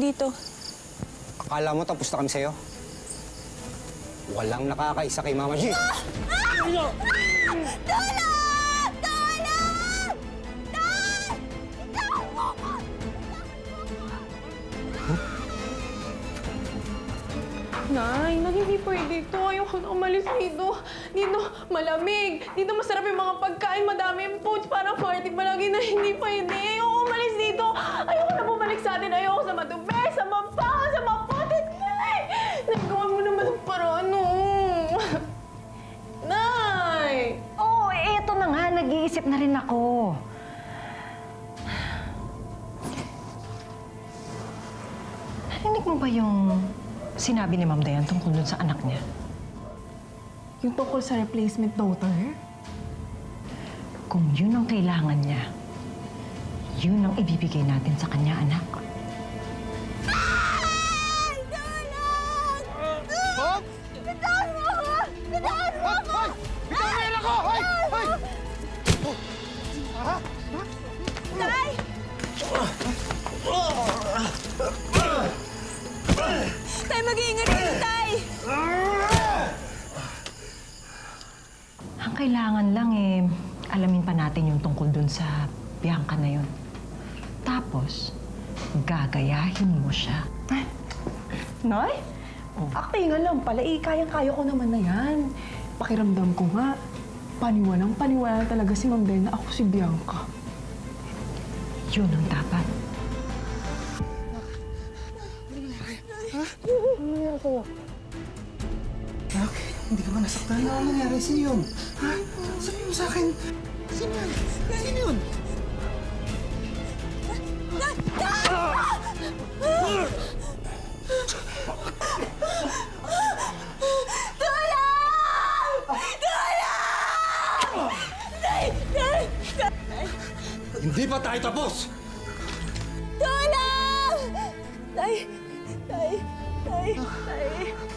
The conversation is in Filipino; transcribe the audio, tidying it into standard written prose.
dito. Akala mo tapos na kami sa'yo? Walang nakakaisa kay Mama G. Tulong! Tulong! Nay! Ikaw mo ko! Nay, hindi pwede ito. Ayoko na umalis dito. Dito, malamig. Dito, masarap yung mga pagkain. Madami yung foods. Parang party palagi na hindi pwede. Ayoko umalis dito. Ayoko na bumalik sa atin. Ayoko sa matubig, sa mabaho, sa maputit. Nay! Nagawa mo naman ang paraan, Nay! Oo, eto na nga. Nag-iisip na rin ako. Narinig mo ba yung sinabi ni Ma'am Dayan tungkol dun sa anak niya? Yung tungkol sa replacement daughter? Kung yun ang kailangan niya, yun ang ibibigay natin sa kanya, anak. Ay! Tulong! Bob! Bitawan mo ako! Bitawan mo ako! Bitawan ako! Hoy! Hoy! Tay! Tay, mag-iingat kayo, Tay! Ang kailangan lang alamin pa natin yung tungkol dun sa Bianca na yun. Tapos, gagayahin mo siya. Nay? Actingan lang pala. Kayang-kaya ko naman na yan. Pakiramdam ko nga, paniwalang-paniwala talaga si Ma'am Dayan na ako si Bianca. Yun ang dapat. Nak, hindi ka ba nasaktan? Ano nangyari? Sino yun? Ha? Sabi mo sa akin. Sino yun? Sino yun? Hindi pa tayo tapos! Tulong! Tay! Tay! Tay! Tay!